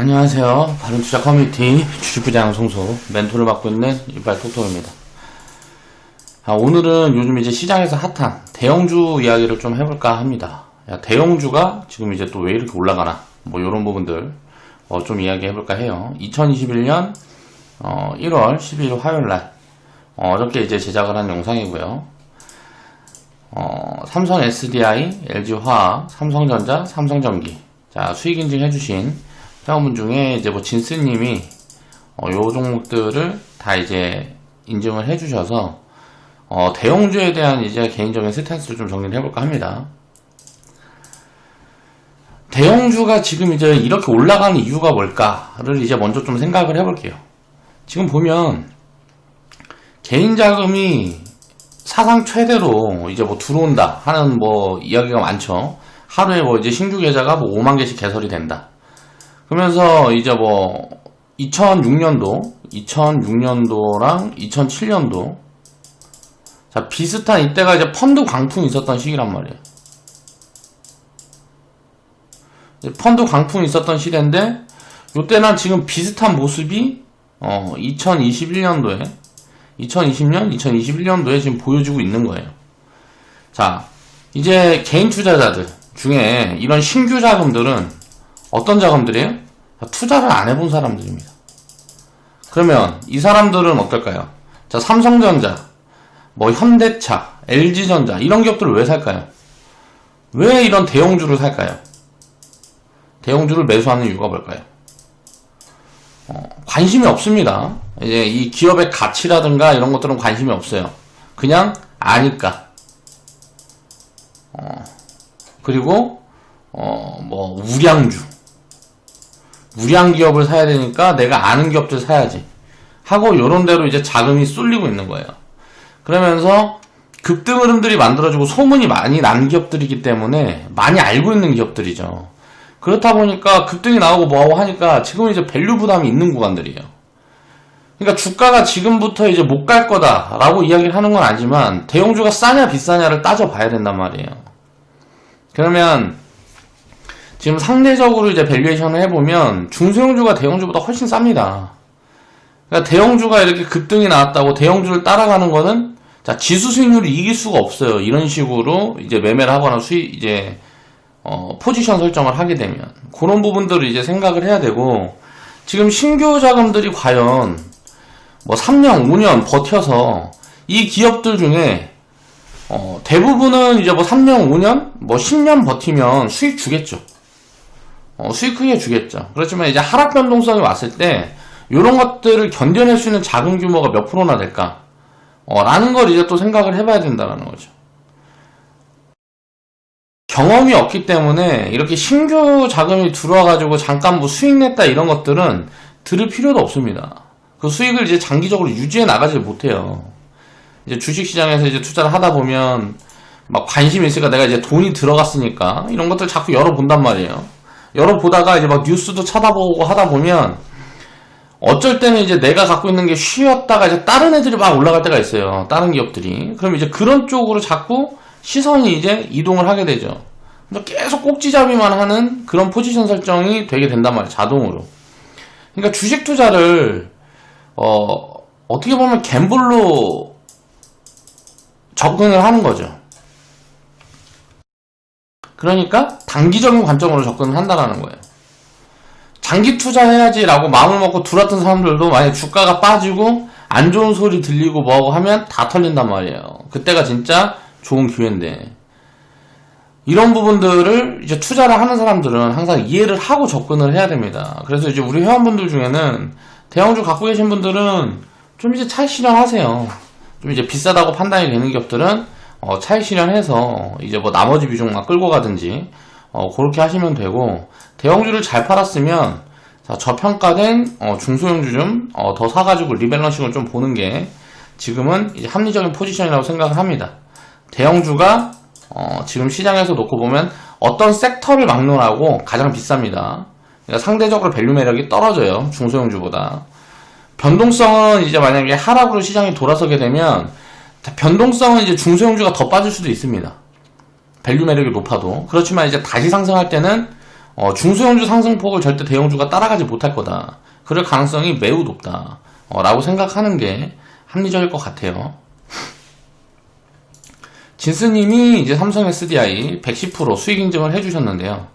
안녕하세요. 바른투자 커뮤니티 주식부장 송소 멘토를 맡고 있는 이빨 톡톡입니다. 오늘은 요즘 이제 시장에서 핫한 대형주 이야기를 좀 해볼까 합니다. 대형주가 지금 이제 또 왜 이렇게 올라가나 뭐 이런 부분들 좀 이야기 해볼까 해요. 2021년 1월 12일 화요일날 어저께 이제 제작을 한 영상이고요. 삼성 SDI, LG화학, 삼성전자, 삼성전기 수익 인증 해주신 회원분 중에 이제 뭐 진스님이 요 종목들을 다 이제 인증을 해주셔서 대형주에 대한 이제 개인적인 스탠스를 좀 정리를 해볼까 합니다. 대형주가 지금 이제 이렇게 올라가는 이유가 뭘까를 이제 먼저 좀 생각을 해볼게요. 지금 보면 개인 자금이 사상 최대로 이제 뭐 들어온다 하는 뭐 이야기가 많죠. 하루에 뭐 이제 신규 계좌가 뭐 5만 개씩 개설이 된다. 그러면서 이제 뭐 2006년도랑 2007년도 비슷한 이때가 이제 펀드 광풍이 있었던 시기란 말이에요. 펀드 광풍이 있었던 시대인데 요때는 지금 비슷한 모습이 2021년도에 2021년도에 지금 보여주고 있는 거예요. 자, 이제 개인 투자자들 중에 이런 신규 자금들은 어떤 자금들이에요? 투자를 안 해본 사람들입니다. 그러면 이 사람들은 어떨까요? 자, 삼성전자, 뭐 현대차, LG전자 이런 기업들을 왜 살까요? 왜 이런 대형주를 살까요? 대형주를 매수하는 이유가 뭘까요? 관심이 없습니다. 이제 이 기업의 가치라든가 이런 것들은 관심이 없어요. 그냥 아니까. 그리고 뭐 우량 기업을 사야 되니까 내가 아는 기업들 사야지 하고 요런 대로 이제 자금이 쏠리고 있는 거예요. 그러면서 급등 흐름들이 만들어지고 소문이 많이 난 기업들이기 때문에 많이 알고 있는 기업들이죠. 그렇다 보니까 급등이 나오고 뭐하고 하니까 지금 이제 밸류 부담이 있는 구간들이에요. 그러니까 주가가 지금부터 이제 못 갈 거다라고 이야기를 하는 건 아니지만 대형주가 싸냐 비싸냐를 따져봐야 된단 말이에요. 그러면 지금 상대적으로 이제 밸류에이션을 해보면 중소형주가 대형주보다 훨씬 쌉니다. 그러니까 대형주가 이렇게 급등이 나왔다고 대형주를 따라가는 거는 지수 수익률을 이길 수가 없어요. 이런 식으로 이제 매매를 하거나 포지션 설정을 하게 되면 그런 부분들을 이제 생각을 해야 되고, 지금 신규 자금들이 과연 뭐 3년, 5년 버텨서 이 기업들 중에 대부분은 이제 뭐 3년, 5년, 뭐 10년 버티면 수익 주겠죠. 수익 크게 주겠죠. 그렇지만 이제 하락 변동성이 왔을 때 이런 것들을 견뎌낼 수 있는 자금 규모가 몇 프로나 될까? 라는 걸 이제 또 생각을 해봐야 된다는 거죠. 경험이 없기 때문에 이렇게 신규 자금이 들어와가지고 잠깐 뭐 수익 냈다 이런 것들은 들을 필요도 없습니다. 그 수익을 이제 장기적으로 유지해 나가지 못해요. 이제 주식시장에서 이제 투자를 하다 보면 막 관심이 있으니까 내가 이제 돈이 들어갔으니까 이런 것들 자꾸 열어본단 말이에요. 열어보다가 이제 막 뉴스도 쳐다보고 하다 보면 어쩔 때는 이제 내가 갖고 있는 게 쉬었다가 이제 다른 애들이 막 올라갈 때가 있어요. 다른 기업들이. 그럼 이제 그런 쪽으로 자꾸 시선이 이제 이동을 하게 되죠. 계속 꼭지잡이만 하는 그런 포지션 설정이 되게 된단 말이에요. 자동으로. 그러니까 주식 투자를 어떻게 보면 갬블로 접근을 하는 거죠. 그러니까 단기적인 관점으로 접근을 한다라는 거예요. 장기 투자해야지라고 마음을 먹고 들어왔던 사람들도 만약에 주가가 빠지고 안 좋은 소리 들리고 뭐하고 하면 다 털린단 말이에요. 그때가 진짜 좋은 기회인데, 이런 부분들을 이제 투자를 하는 사람들은 항상 이해를 하고 접근을 해야 됩니다. 그래서 이제 우리 회원분들 중에는 대형주 갖고 계신 분들은 좀 이제 차익 실현하세요. 좀 이제 비싸다고 판단이 되는 기업들은 차익 실현해서 이제 뭐 나머지 비중만 끌고 가든지 그렇게 하시면 되고, 대형주를 잘 팔았으면 저평가된 중소형주 좀 더 사가지고 리밸런싱을 좀 보는 게 지금은 이제 합리적인 포지션이라고 생각을 합니다. 대형주가 지금 시장에서 놓고 보면 어떤 섹터를 막론하고 가장 비쌉니다. 그러니까 상대적으로 밸류 매력이 떨어져요. 중소형주보다. 변동성은 이제 만약에 하락으로 시장이 돌아서게 되면 변동성은 이제 중소형주가 더 빠질 수도 있습니다. 밸류 매력이 높아도. 그렇지만 이제 다시 상승할 때는 중소형주 상승폭을 절대 대형주가 따라가지 못할 거다. 그럴 가능성이 매우 높다. 라고 생각하는 게 합리적일 것 같아요. 진스님이 이제 삼성 SDI 110% 수익 인증을 해주셨는데요.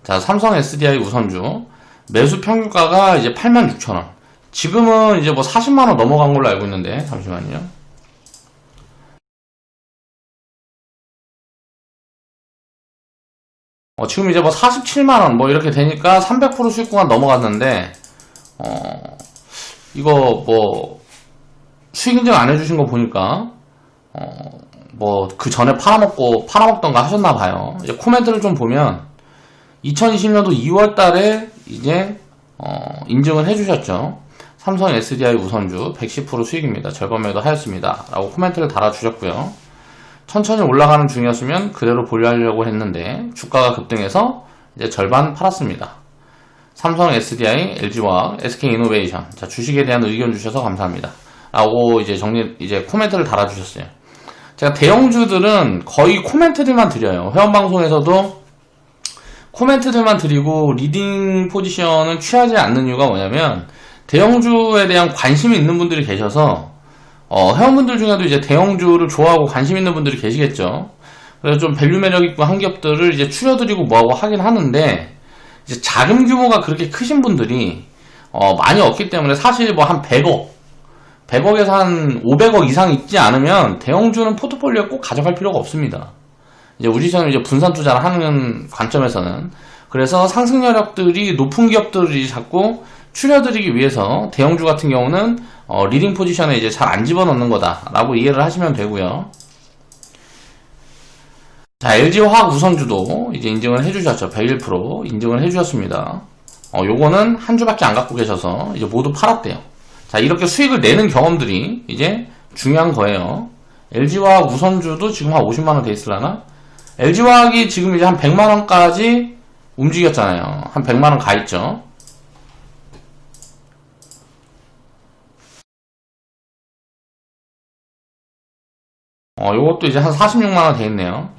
자, 삼성 SDI 우선주 매수 평균가가 이제 86,000원. 지금은 이제 뭐 40만원 넘어간 걸로 알고 있는데, 잠시만요. 지금 이제 뭐 47만원 뭐 이렇게 되니까 300% 수익 구간 넘어갔는데, 이거 뭐 수익 인증 안 해주신 거 보니까, 뭐 그 전에 팔아먹던 거 하셨나 봐요. 이제 코멘트를 좀 보면 2020년도 2월 달에 이제 인증을 해주셨죠. 삼성 SDI 우선주 110% 수익입니다. 절반 매도 하였습니다. 라고 코멘트를 달아주셨고요. 천천히 올라가는 중이었으면 그대로 보유하려고 했는데 주가가 급등해서 이제 절반 팔았습니다. 삼성 SDI, LG화학, SK이노베이션. 자, 주식에 대한 의견 주셔서 감사합니다. 라고 이제 코멘트를 달아주셨어요. 제가 대형주들은 거의 코멘트들만 드려요. 회원방송에서도 코멘트들만 드리고 리딩 포지션은 취하지 않는 이유가 뭐냐면 대형주에 대한 관심이 있는 분들이 계셔서 회원분들 중에도 이제 대형주를 좋아하고 관심 있는 분들이 계시겠죠. 그래서 좀 밸류 매력 있고 한 기업들을 이제 추려드리고 뭐하고 하긴 하는데 이제 자금 규모가 그렇게 크신 분들이 많이 없기 때문에 사실 뭐 한 100억에서 한 500억 이상 있지 않으면 대형주는 포트폴리오에 꼭 가져갈 필요가 없습니다. 이제 우리처럼 이제 분산 투자를 하는 관점에서는 그래서 상승 여력들이 높은 기업들이 자꾸 추려드리기 위해서 대형주 같은 경우는 리딩 포지션에 이제 잘 안 집어넣는 거다라고 이해를 하시면 되고요. 자, LG화학 우선주도 이제 인증을 해주셨죠. 101% 인증을 해주셨습니다. 요거는 한 주밖에 안 갖고 계셔서 이제 모두 팔았대요. 자, 이렇게 수익을 내는 경험들이 이제 중요한 거예요. LG화학 우선주도 지금 한 50만원 돼 있으려나? LG화학이 지금 이제 한 100만원까지 움직였잖아요. 한 100만원 가 있죠. 요것도 이제 한 46만원 돼 있네요.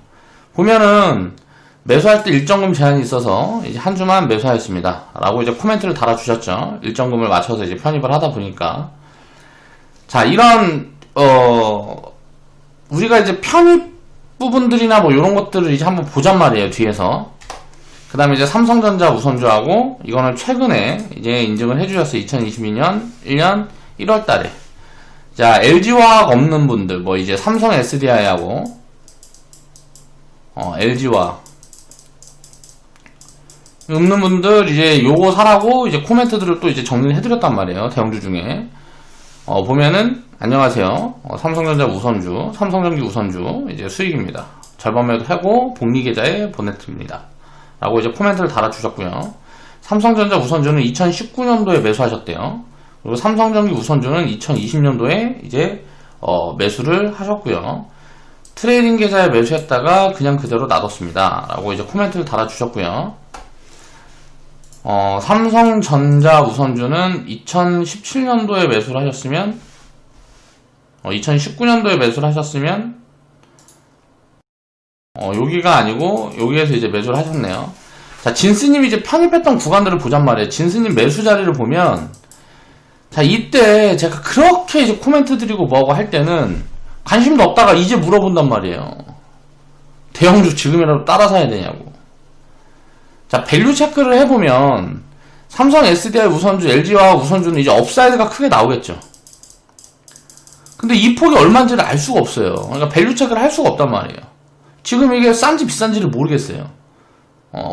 보면은 매수할 때 일정금 제한이 있어서 이제 한 주만 매수하였습니다. 라고 이제 코멘트를 달아주셨죠. 일정금을 맞춰서 이제 편입을 하다 보니까. 자, 이런, 우리가 이제 편입 부분들이나 뭐 이런 것들을 이제 한번 보잔 말이에요, 뒤에서. 그 다음에 이제 삼성전자 우선주하고, 이거는 최근에 이제 인증을 해주셨어요. 2022년 1년 1월 달에. 자, LG화학 없는 분들, 뭐 이제 삼성 SDI하고, LG화학. 없는 분들 이제 요거 사라고 이제 코멘트들을 또 이제 정리를 해드렸단 말이에요. 대형주 중에. 보면은, 안녕하세요. 삼성전자 우선주, 삼성전기 우선주, 이제 수익입니다. 절반 매도 하고, 복리계좌에 보내드립니다. 라고 이제 코멘트를 달아주셨고요. 삼성전자 우선주는 2019년도에 매수하셨대요. 그리고 삼성전기 우선주는 2020년도에 이제, 매수를 하셨고요. 트레이딩 계좌에 매수했다가 그냥 그대로 놔뒀습니다. 라고 이제 코멘트를 달아주셨고요. 삼성전자 우선주는 2017년도에 매수를 하셨으면 2019년도에 매수를 하셨으면 여기가 아니고 여기에서 이제 매수를 하셨네요. 자, 진스님이 이제 편입했던 구간들을 보잔 말이에요. 진스님 매수 자리를 보면 자, 이때 제가 그렇게 이제 코멘트 드리고 뭐하고 할 때는 관심도 없다가 이제 물어본단 말이에요. 대형주 지금이라도 따라 사야 되냐고. 자, 밸류 체크를 해보면 삼성 SDI 우선주, LG화학 우선주는 이제 업사이드가 크게 나오겠죠. 근데 이 폭이 얼마인지를 알 수가 없어요. 그러니까 밸류 체크를 할 수가 없단 말이에요. 지금 이게 싼지 비싼지를 모르겠어요.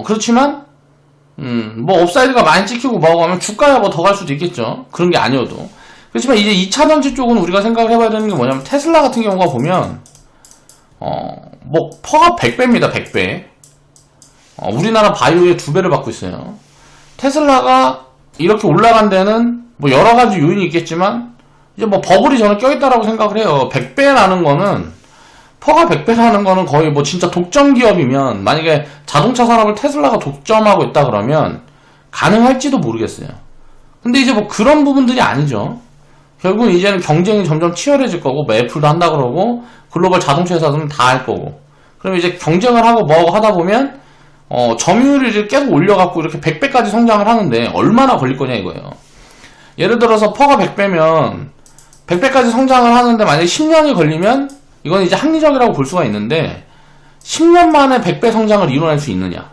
그렇지만 뭐 업사이드가 많이 찍히고 뭐하고 하면 주가야 뭐 더 갈 수도 있겠죠. 그런 게 아니어도. 그렇지만 이제 2차전지 쪽은 우리가 생각을 해봐야 되는 게 뭐냐면 테슬라 같은 경우가 보면 뭐 퍼가 100배입니다. 100배. 우리나라 바이오의 2배를 받고 있어요. 테슬라가 이렇게 올라간 데는 뭐 여러 가지 요인이 있겠지만 이제 뭐 버블이 저는 껴있다라고 생각을 해요. 100배라는 거는 퍼가 100배라는 거는 거의 뭐 진짜 독점 기업이면 만약에 자동차 산업을 테슬라가 독점하고 있다 그러면 가능할지도 모르겠어요. 근데 이제 뭐 그런 부분들이 아니죠. 결국 이제는 경쟁이 점점 치열해질 거고 뭐 애플도 한다 그러고 글로벌 자동차 회사들은 다 할 거고 그럼 이제 경쟁을 하고 뭐하고 하다 보면 점유율을 계속 올려갖고 이렇게 100배까지 성장을 하는데 얼마나 걸릴 거냐 이거예요. 예를 들어서 퍼가 100배면 100배까지 성장을 하는데 만약에 10년이 걸리면 이건 이제 합리적이라고 볼 수가 있는데 10년 만에 100배 성장을 이뤄낼 수 있느냐.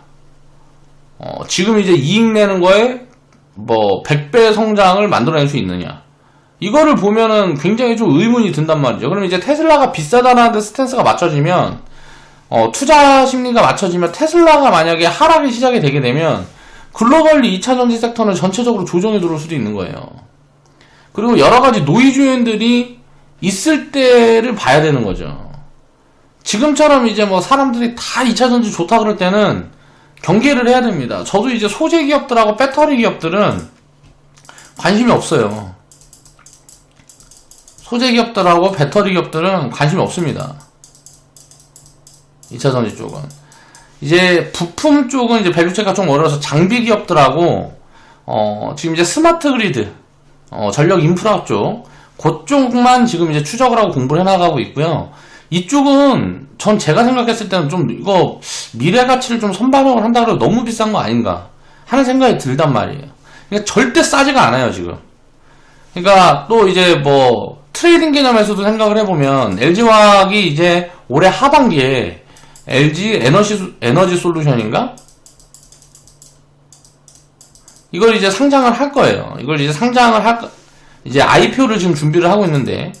지금 이제 이익 내는 거에 100배 성장을 만들어낼 수 있느냐. 이거를 보면은 굉장히 좀 의문이 든단 말이죠. 그럼 이제 테슬라가 비싸다라는 데 스탠스가 맞춰지면, 투자 심리가 맞춰지면 테슬라가 만약에 하락이 시작이 되게 되면 글로벌리 2차 전지 섹터는 전체적으로 조정에 들어올 수도 있는 거예요. 그리고 여러 가지 노이즈 요인들이 있을 때를 봐야 되는 거죠. 지금처럼 이제 사람들이 다 2차 전지 좋다 그럴 때는 경계를 해야 됩니다. 저도 이제 소재 기업들하고 배터리 기업들은 관심이 없어요. 소재 기업들하고 배터리 기업들은 관심이 없습니다. 2차 전지 쪽은. 이제 부품 쪽은 이제 밸류체가 좀 어려워서 장비 기업들하고, 지금 이제 스마트 그리드, 전력 인프라 쪽, 그쪽만 지금 이제 추적을 하고 공부를 해나가고 있고요. 이쪽은 전 제가 생각했을 때는 좀 이거 미래 가치를 좀 선반영을 한다 그래도 너무 비싼 거 아닌가 하는 생각이 들단 말이에요. 그러니까 절대 싸지가 않아요, 지금. 그러니까 또 이제 트레이딩 개념에서도 생각을 해보면 LG화학이 이제 올해 하반기에 LG 에너지 솔루션인가? 이걸 이제 상장을 할 거예요. 이걸 이제 이제 IPO를 지금 준비를 하고 있는데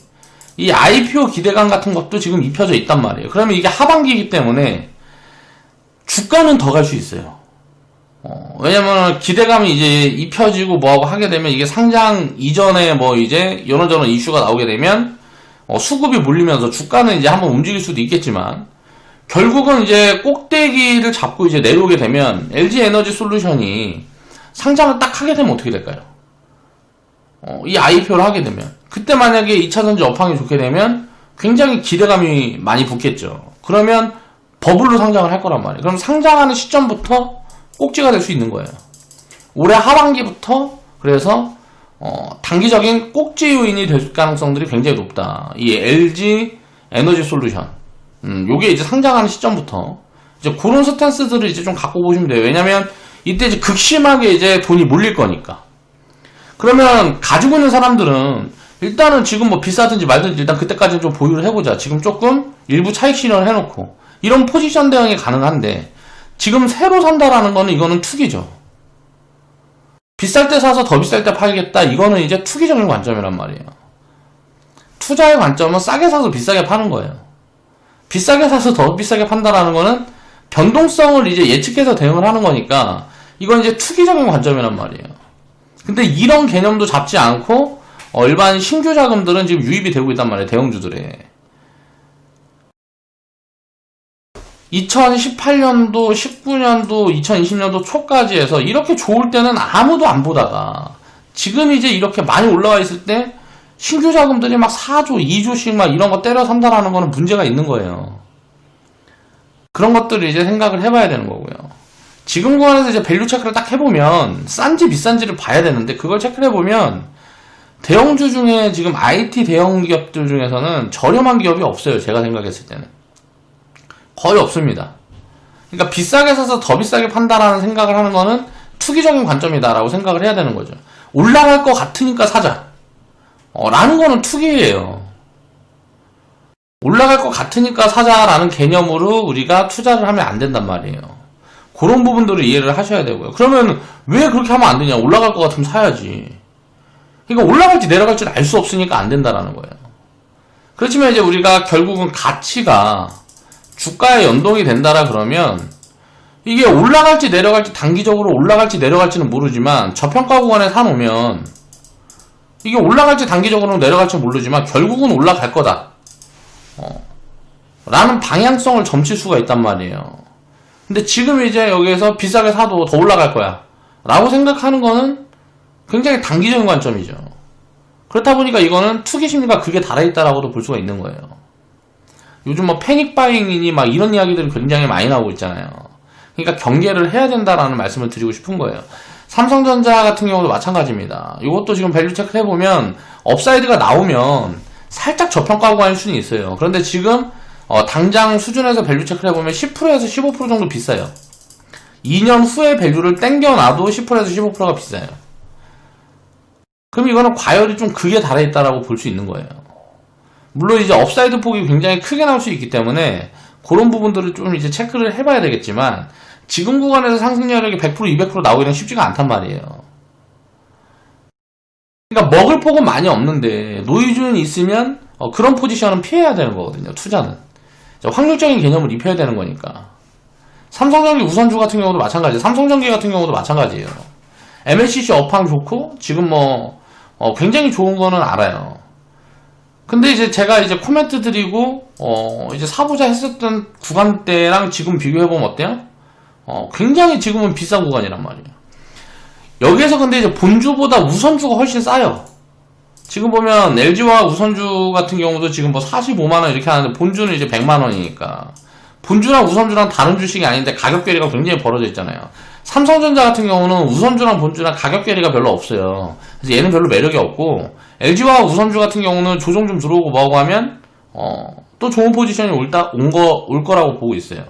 이 IPO 기대감 같은 것도 지금 입혀져 있단 말이에요. 그러면 이게 하반기이기 때문에 주가는 더 갈 수 있어요. 왜냐면 기대감이 이제 입혀지고 뭐하고 하게 되면 이게 상장 이전에 이제 이런저런 이슈가 나오게 되면 수급이 몰리면서 주가는 이제 한번 움직일 수도 있겠지만 결국은 이제 꼭대기를 잡고 이제 내려오게 되면 LG 에너지 솔루션이 상장을 딱 하게 되면 어떻게 될까요? 이 IPO를 하게 되면 그때 만약에 2차 전지 업황이 좋게 되면 굉장히 기대감이 많이 붙겠죠. 그러면 버블로 상장을 할 거란 말이에요. 그럼 상장하는 시점부터 꼭지가 될 수 있는 거예요. 올해 하반기부터 그래서 단기적인 꼭지 요인이 될 가능성들이 굉장히 높다. 이 LG 에너지 솔루션 요게 이제 상장하는 시점부터 이제 그런 스탠스들을 이제 좀 갖고 보시면 돼요. 왜냐면 이때 이제 극심하게 이제 돈이 몰릴 거니까. 그러면 가지고 있는 사람들은 일단은 지금 비싸든지 말든지 일단 그때까지는 좀 보유를 해보자. 지금 조금 일부 차익 실현을 해놓고 이런 포지션 대응이 가능한데 지금 새로 산다라는 거는 이거는 투기죠. 비쌀 때 사서 더 비쌀 때 팔겠다. 이거는 이제 투기적인 관점이란 말이에요. 투자의 관점은 싸게 사서 비싸게 파는 거예요. 비싸게 사서 더 비싸게 판다라는 거는 변동성을 이제 예측해서 대응을 하는 거니까 이건 이제 투기적인 관점이란 말이에요. 근데 이런 개념도 잡지 않고 일반 신규 자금들은 지금 유입이 되고 있단 말이에요. 대형주들에. 2018년도, 19년도, 2020년도 초까지 해서 이렇게 좋을 때는 아무도 안 보다가 지금 이제 이렇게 많이 올라와 있을 때 신규 자금들이 막 4조, 2조씩 막 이런 거 때려 산다라는 거는 문제가 있는 거예요. 그런 것들을 이제 생각을 해봐야 되는 거고요. 지금 구간에서 이제 밸류 체크를 딱 해보면 싼지 비싼지를 봐야 되는데 그걸 체크를 해보면 대형주 중에 지금 IT 대형 기업들 중에서는 저렴한 기업이 없어요. 제가 생각했을 때는. 거의 없습니다. 그러니까 비싸게 사서 더 비싸게 판다라는 생각을 하는 거는 투기적인 관점이다라고 생각을 해야 되는 거죠. 올라갈 것 같으니까 사자. 라는 거는 투기예요. 올라갈 것 같으니까 사자라는 개념으로 우리가 투자를 하면 안 된단 말이에요. 그런 부분들을 이해를 하셔야 되고요. 그러면 왜 그렇게 하면 안 되냐? 올라갈 것 같으면 사야지. 그러니까 올라갈지 내려갈지를 알 수 없으니까 안 된다라는 거예요. 그렇지만 이제 우리가 결국은 가치가 주가에 연동이 된다라 그러면 이게 올라갈지 내려갈지 단기적으로 올라갈지 내려갈지는 모르지만 저평가 구간에 사놓으면 이게 올라갈지 단기적으로 내려갈지 모르지만 결국은 올라갈 거다. 라는 방향성을 점칠 수가 있단 말이에요. 근데 지금 이제 여기에서 비싸게 사도 더 올라갈 거야 라고 생각하는 거는 굉장히 단기적인 관점이죠. 그렇다 보니까 이거는 투기 심리가 극에 달아있다라고도 볼 수가 있는 거예요. 요즘 패닉 바잉이니 막 이런 이야기들이 굉장히 많이 나오고 있잖아요. 그러니까 경계를 해야 된다라는 말씀을 드리고 싶은 거예요. 삼성전자 같은 경우도 마찬가지입니다. 이것도 지금 밸류 체크를 해보면 업사이드가 나오면 살짝 저평가 구간일 수는 있어요. 그런데 지금 당장 수준에서 밸류 체크를 해보면 10%에서 15% 정도 비싸요. 2년 후에 밸류를 땡겨놔도 10%에서 15%가 비싸요. 그럼 이거는 과열이 좀 극에 달해있다라고 볼 수 있는 거예요. 물론 이제 업사이드 폭이 굉장히 크게 나올 수 있기 때문에 그런 부분들을 좀 이제 체크를 해봐야 되겠지만 지금 구간에서 상승여력이 100% 200% 나오기는 쉽지가 않단 말이에요. 그러니까 먹을 폭은 많이 없는데 노이즈는 있으면 그런 포지션은 피해야 되는 거거든요. 투자는 확률적인 개념을 입혀야 되는 거니까. 삼성전기 우선주 같은 경우도 마찬가지예요. 삼성전기 같은 경우도 마찬가지예요. MLCC 업황 좋고 지금 굉장히 좋은 거는 알아요. 근데 이제 제가 이제 코멘트 드리고 이제 사보자 했었던 구간대랑 지금 비교해보면 어때요? 굉장히 지금은 비싼 구간이란 말이에요. 여기에서 근데 이제 본주보다 우선주가 훨씬 싸요. 지금 보면 LG와 우선주 같은 경우도 지금 뭐 45만원 이렇게 하는데 본주는 이제 100만원이니까 본주랑 우선주랑 다른 주식이 아닌데 가격 괴리가 굉장히 벌어져 있잖아요. 삼성전자 같은 경우는 우선주랑 본주랑 가격 괴리가 별로 없어요. 그래서 얘는 별로 매력이 없고 LG와 우선주 같은 경우는 조정 좀 들어오고 뭐하고 하면 또 좋은 포지션이 올 거라고 보고 있어요.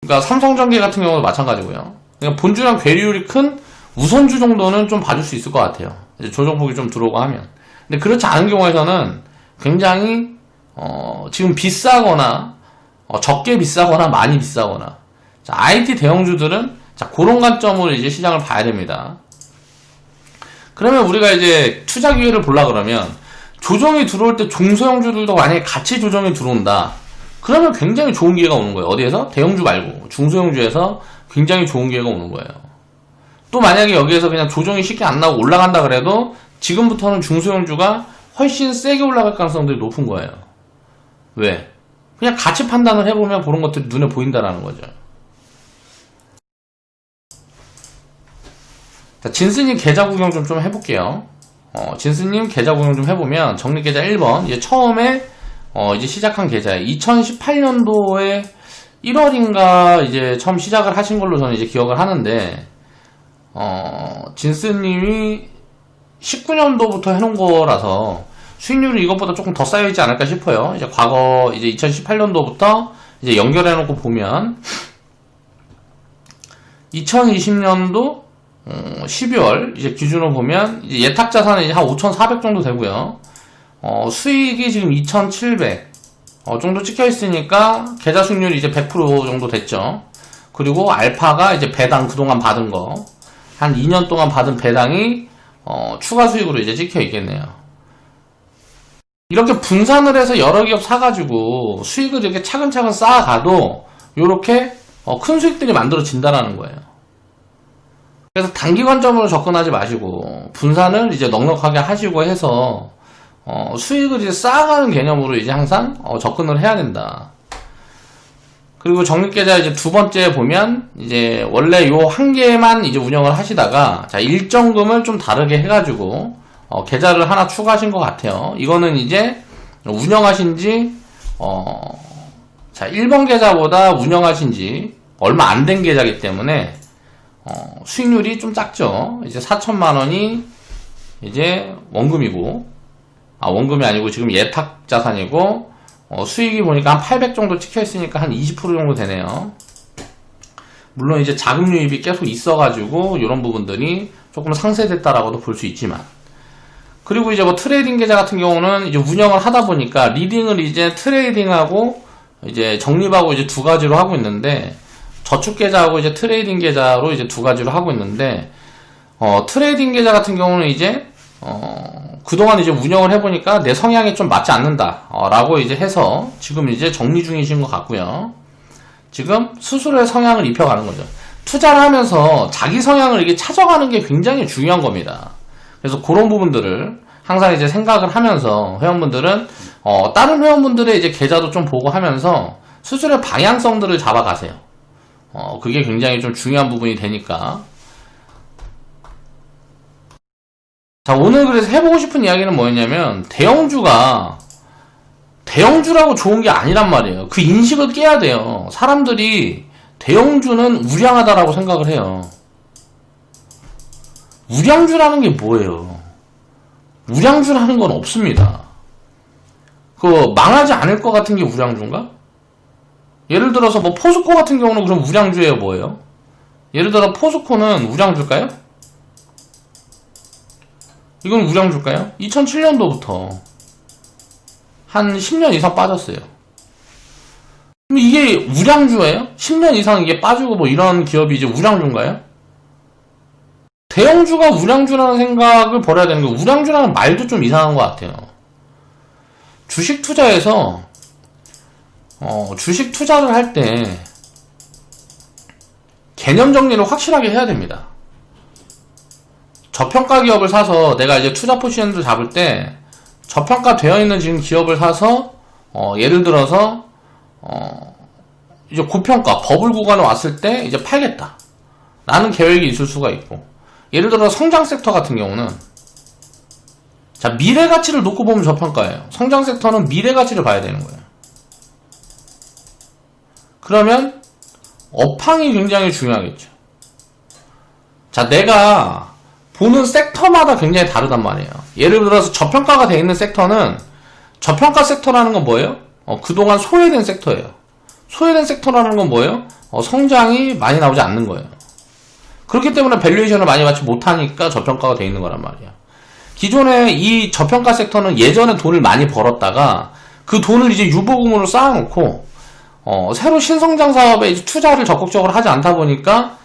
그러니까 삼성전기 같은 경우도 마찬가지고요. 그러니까 본주랑 괴리율이 큰 우선주 정도는 좀 봐줄 수 있을 것 같아요. 이제 조정폭이 좀 들어오고 하면. 근데 그렇지 않은 경우에서는 굉장히 지금 비싸거나 적게 비싸거나 많이 비싸거나 자, IT 대형주들은 자, 그런 관점으로 이제 시장을 봐야 됩니다. 그러면 우리가 이제 투자 기회를 보려 그러면 조정이 들어올 때 중소형주들도 만약에 같이 조정이 들어온다. 그러면 굉장히 좋은 기회가 오는 거예요. 어디에서? 대형주 말고 중소형주에서 굉장히 좋은 기회가 오는 거예요. 또 만약에 여기에서 그냥 조정이 쉽게 안 나오고 올라간다 그래도 지금부터는 중소형주가 훨씬 세게 올라갈 가능성들이 높은 거예요. 왜? 그냥 같이 판단을 해보면 그런 것들이 눈에 보인다라는 거죠. 자, 진스님 계좌 구경 좀 해볼게요. 진스님 계좌 구경 좀 해보면 적립계좌 1번 이제 처음에 이제 시작한 계좌에 2018년도에 1월인가 이제 처음 시작을 하신 걸로 저는 이제 기억을 하는데 진스님이 19년도부터 해놓은 거라서 수익률이 이것보다 조금 더 쌓여있지 않을까 싶어요. 이제 과거 이제 2018년도부터 이제 연결해놓고 보면 2020년도 12월 이제 기준으로 보면 이제 예탁 자산은 이제 한 5,400 정도 되고요. 수익이 지금 2,700 정도 찍혀 있으니까 계좌 수익률이 이제 100% 정도 됐죠. 그리고 알파가 이제 배당 그동안 받은 거 한 2년 동안 받은 배당이 추가 수익으로 이제 찍혀 있겠네요. 이렇게 분산을 해서 여러 기업 사가지고 수익을 이렇게 차근차근 쌓아가도 이렇게 큰 수익들이 만들어진다라는 거예요. 그래서 단기 관점으로 접근하지 마시고 분산을 이제 넉넉하게 하시고 해서 수익을 이제 쌓아가는 개념으로 이제 항상 접근을 해야 된다. 그리고 적립계좌 이제 두 번째 보면 이제 원래 요 한 개만 이제 운영을 하시다가 자 일정금을 좀 다르게 해가지고 계좌를 하나 추가하신 것 같아요. 이거는 이제 운영하신지 자 1번 계좌보다 운영하신지 얼마 안 된 계좌이기 때문에 수익률이 좀 작죠. 이제 4천만원이 이제 원금이고 원금이 아니고 지금 예탁 자산이고 수익이 보니까 한 800 정도 찍혀 있으니까 한 20% 정도 되네요. 물론 이제 자금 유입이 계속 있어가지고 이런 부분들이 조금 상쇄됐다라고도 볼 수 있지만 그리고 이제 뭐 트레이딩 계좌 같은 경우는 이제 운영을 하다 보니까 리딩을 이제 트레이딩하고 이제 적립하고 이제 두 가지로 하고 있는데 저축 계좌하고 이제 트레이딩 계좌로 이제 두 가지로 하고 있는데 트레이딩 계좌 같은 경우는 이제 그동안 이제 운영을 해보니까 내 성향에 좀 맞지 않는다 라고 이제 해서 지금 이제 정리 중이신 것 같고요. 지금 스스로의 성향을 입혀가는 거죠. 투자를 하면서 자기 성향을 이렇게 찾아가는 게 굉장히 중요한 겁니다. 그래서 그런 부분들을 항상 이제 생각을 하면서 회원분들은 다른 회원분들의 이제 계좌도 좀 보고 하면서 스스로의 방향성들을 잡아가세요. 그게 굉장히 좀 중요한 부분이 되니까. 자, 오늘 그래서 해보고 싶은 이야기는 뭐였냐면 대형주라고 좋은 게 아니란 말이에요. 그 인식을 깨야 돼요. 사람들이 대형주는 우량하다라고 생각을 해요. 우량주라는 게 뭐예요? 우량주라는 건 없습니다. 망하지 않을 것 같은 게 우량주인가? 예를 들어서 뭐 포스코 같은 경우는 그럼 우량주예요, 뭐예요? 예를 들어 포스코는 우량주일까요? 이건 우량주일까요? 2007년도부터 한 10년 이상 빠졌어요. 그럼 이게 우량주예요? 10년 이상 이게 빠지고 뭐 이런 기업이 이제 우량주인가요? 대형주가 우량주라는 생각을 버려야 되는 거예요. 우량주라는 말도 좀 이상한 것 같아요. 주식 투자에서 주식 투자를 할 때 개념 정리를 확실하게 해야 됩니다. 저평가 기업을 사서 내가 이제 투자 포지션을 잡을 때 저평가 되어 있는 지금 기업을 사서 예를 들어서 이제 고평가 버블 구간에 왔을 때 이제 팔겠다 라는 계획이 있을 수가 있고, 예를 들어 성장 섹터 같은 경우는 자 미래 가치를 놓고 보면 저평가예요. 성장 섹터는 미래 가치를 봐야 되는 거예요. 그러면 업황이 굉장히 중요하겠죠. 자 내가 보는 섹터마다 굉장히 다르단 말이에요. 예를 들어서 저평가가 되어 있는 섹터는, 저평가 섹터라는 건 뭐예요? 그동안 소외된 섹터예요. 소외된 섹터라는 건 뭐예요? 성장이 많이 나오지 않는 거예요. 그렇기 때문에 밸류에이션을 많이 받지 못하니까 저평가가 되어 있는 거란 말이에요. 기존에 이 저평가 섹터는 예전에 돈을 많이 벌었다가 그 돈을 이제 유보금으로 쌓아놓고 새로 신성장 사업에 이제 투자를 적극적으로 하지 않다 보니까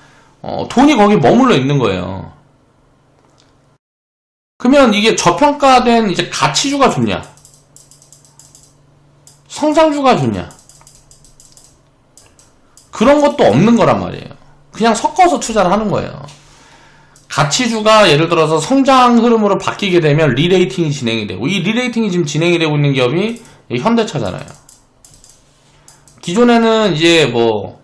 돈이 거기 머물러 있는 거예요. 그러면 이게 저평가된 이제 가치주가 좋냐, 성장주가 좋냐, 그런 것도 없는 거란 말이에요. 그냥 섞어서 투자를 하는 거예요. 가치주가 예를 들어서 성장 흐름으로 바뀌게 되면 리레이팅이 진행이 되고, 이 리레이팅이 지금 진행이 되고 있는 기업이 현대차잖아요. 기존에는 이제 뭐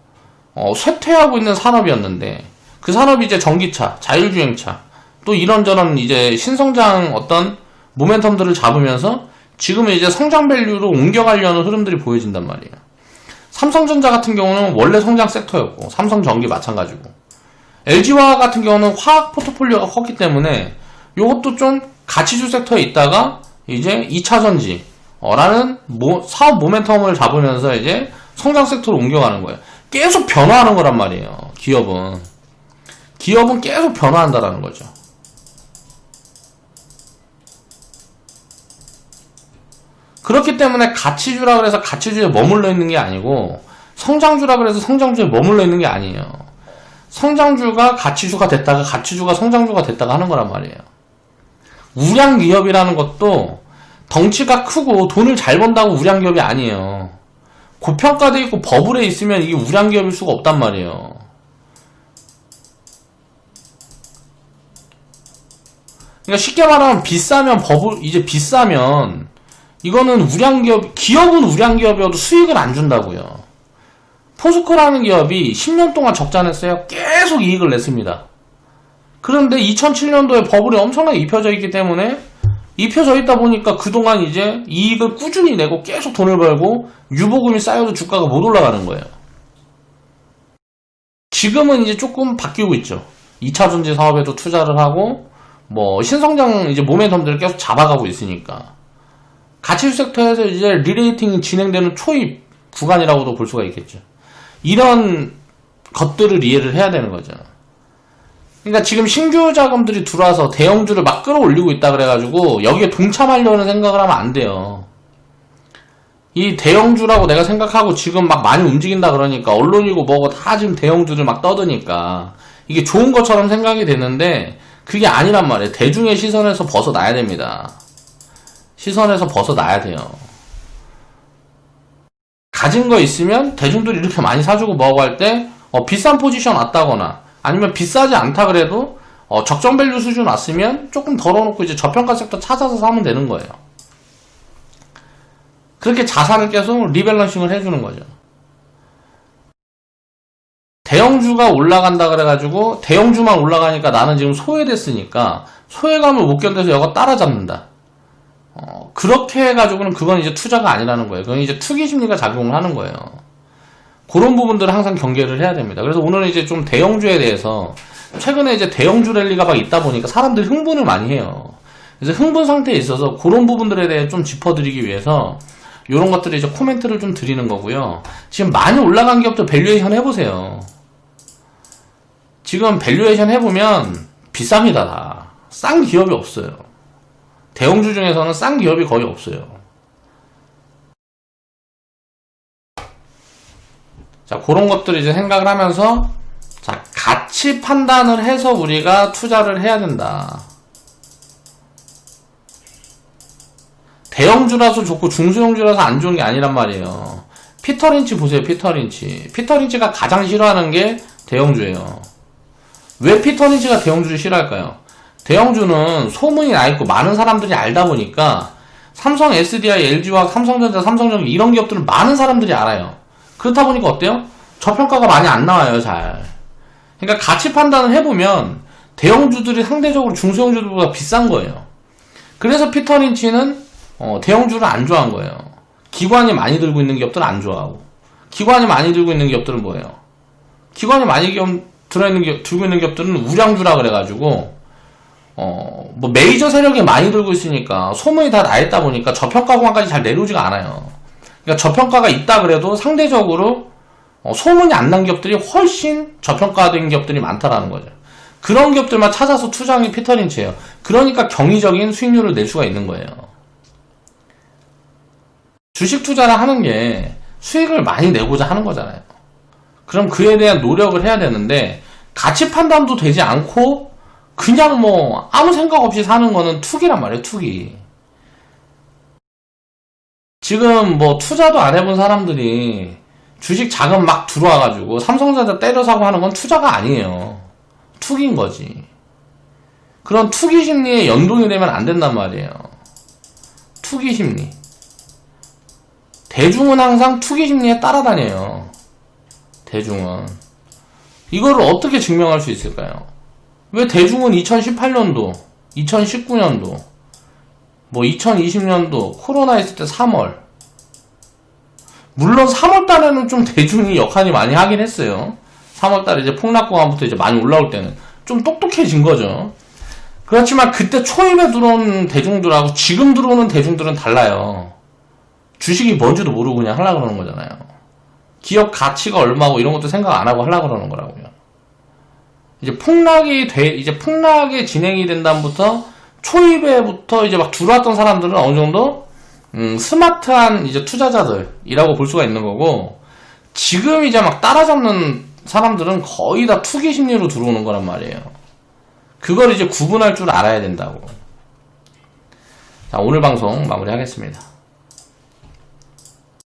쇠퇴하고 있는 산업이었는데 그 산업이 이제 전기차, 자율주행차, 또 이런저런 이제 신성장 어떤 모멘텀들을 잡으면서 지금은 이제 성장 밸류로 옮겨가려는 흐름들이 보여진단 말이에요. 삼성전자 같은 경우는 원래 성장 섹터였고, 삼성전기 마찬가지고, LG화학 같은 경우는 화학 포트폴리오가 컸기 때문에 이것도 좀 가치주 섹터에 있다가 이제 2차전지 라는 사업 모멘텀을 잡으면서 이제 성장 섹터로 옮겨가는 거예요. 계속 변화하는 거란 말이에요. 기업은 계속 변화한다라는 거죠. 그렇기 때문에 가치주라 그래서 가치주에 머물러 있는 게 아니고, 성장주라 그래서 성장주에 머물러 있는 게 아니에요. 성장주가 가치주가 됐다가 가치주가 성장주가 됐다가 하는 거란 말이에요. 우량기업이라는 것도 덩치가 크고 돈을 잘 번다고 우량기업이 아니에요. 고평가돼 있고 버블에 있으면 이게 우량기업일 수가 없단 말이에요. 그러니까 쉽게 말하면 비싸면 이거는 기업은 우량기업이어도 수익을 안 준다고요. 포스코라는 기업이 10년 동안 적자 냈어요. 계속 이익을 냈습니다. 그런데 2007년도에 버블이 엄청나게 입혀져 있기 때문에, 입혀져 있다 보니까 그동안 이제 이익을 꾸준히 내고 계속 돈을 벌고 유보금이 쌓여도 주가가 못 올라가는 거예요. 지금은 이제 조금 바뀌고 있죠. 2차전지 사업에도 투자를 하고 뭐 신성장 이제 모멘텀들을 계속 잡아가고 있으니까 가치주 섹터에서 이제 리레이팅이 진행되는 초입 구간이라고도 볼 수가 있겠죠. 이런 것들을 이해를 해야 되는 거죠. 그러니까 지금 신규 자금들이 들어와서 대형주를 막 끌어올리고 있다 그래가지고 여기에 동참하려는 생각을 하면 안 돼요. 이 대형주라고 내가 생각하고 지금 막 많이 움직인다 그러니까 언론이고 뭐고 다 지금 대형주를 막 떠드니까 이게 좋은 것처럼 생각이 되는데 그게 아니란 말이에요. 대중의 시선에서 벗어나야 됩니다. 시선에서 벗어나야 돼요. 가진 거 있으면 대중들이 이렇게 많이 사주고 뭐하고 할 때 비싼 포지션 왔다거나 아니면 비싸지 않다 그래도 적정 밸류 수준 왔으면 조금 덜어놓고 이제 저평가 섹터 찾아서 사면 되는 거예요. 그렇게 자산을 계속 리밸런싱을 해주는 거죠. 대형주가 올라간다 그래가지고 대형주만 올라가니까 나는 지금 소외됐으니까 소외감을 못 견뎌서 이거 따라잡는다. 그렇게 해가지고는 그건 이제 투자가 아니라는 거예요. 그건 이제 투기 심리가 작용을 하는 거예요. 그런 부분들을 항상 경계를 해야 됩니다. 그래서 오늘은 이제 좀 대형주에 대해서 최근에 이제 대형주 랠리가 막 있다 보니까 사람들이 흥분을 많이 해요. 그래서 흥분 상태에 있어서 그런 부분들에 대해 좀 짚어드리기 위해서 요런 것들을 이제 코멘트를 좀 드리는 거고요. 지금 많이 올라간 기업들 밸류에이션 해보세요. 지금 밸류에이션 해보면 비쌉니다. 다. 싼 기업이 없어요. 대형주 중에서는 싼 기업이 거의 없어요. 자, 그런 것들을 이제 생각을 하면서, 자, 가치 판단을 해서 우리가 투자를 해야 된다. 대형주라서 좋고 중소형주라서 안 좋은 게 아니란 말이에요. 피터린치 보세요. 피터린치가 가장 싫어하는 게 대형주예요. 왜 피터린치가 대형주를 싫어할까요? 대형주는 소문이 나 있고 많은 사람들이 알다 보니까 삼성 SDI, LG화학, 삼성전자, 삼성전기 이런 기업들은 많은 사람들이 알아요. 그렇다 보니까 어때요? 저평가가 많이 안 나와요. 잘. 그러니까 가치 판단을 해보면 대형주들이 상대적으로 중소형주들보다 비싼 거예요. 그래서 피터린치는 대형주를 안 좋아한 거예요. 기관이 많이 들고 있는 기업들은 안 좋아하고, 기관이 많이 들고 있는 기업들은 뭐예요? 기관이 많이 들고 있는 기업들은 우량주라 그래가지고 뭐 메이저 세력이 많이 들고 있으니까 소문이 다 나 있다 보니까 저평가 구간까지 잘 내려오지가 않아요. 그러니까 저평가가 있다 그래도 상대적으로 소문이 안 난 기업들이 훨씬 저평가된 기업들이 많다라는 거죠. 그런 기업들만 찾아서 투자하는 게 피터린치예요. 그러니까 경이적인 수익률을 낼 수가 있는 거예요. 주식 투자를 하는 게 수익을 많이 내고자 하는 거잖아요. 그럼 그에 대한 노력을 해야 되는데 가치 판단도 되지 않고 그냥 뭐 아무 생각 없이 사는 거는 투기란 말이에요. 투기. 지금 뭐 투자도 안 해본 사람들이 주식 자금 막 들어와가지고 삼성전자 때려 사고 하는 건 투자가 아니에요. 투기인 거지. 그런 투기 심리에 연동이 되면 안 된단 말이에요. 투기 심리. 대중은 항상 투기 심리에 따라다녀요. 대중은. 이거를 어떻게 증명할 수 있을까요? 왜 대중은 2018년도, 2019년도, 뭐 2020년도 코로나 있을 때 3월, 물론 3월달에는 좀 대중이 역할이 많이 하긴 했어요. 3월달에 이제 폭락 구간부터 이제 많이 올라올 때는 좀 똑똑해진 거죠. 그렇지만 그때 초입에 들어온 대중들하고 지금 들어오는 대중들은 달라요. 주식이 뭔지도 모르고 그냥 하려고 그러는 거잖아요. 기업 가치가 얼마고 이런 것도 생각 안 하고 하려고 그러는 거라고요. 이제 폭락이 진행이 된 다음부터 초입에부터 이제 막 들어왔던 사람들은 어느 정도 스마트한 이제 투자자들이라고 볼 수가 있는 거고, 지금 이제 막 따라잡는 사람들은 거의 다 투기 심리로 들어오는 거란 말이에요. 그걸 이제 구분할 줄 알아야 된다고. 자, 오늘 방송 마무리하겠습니다.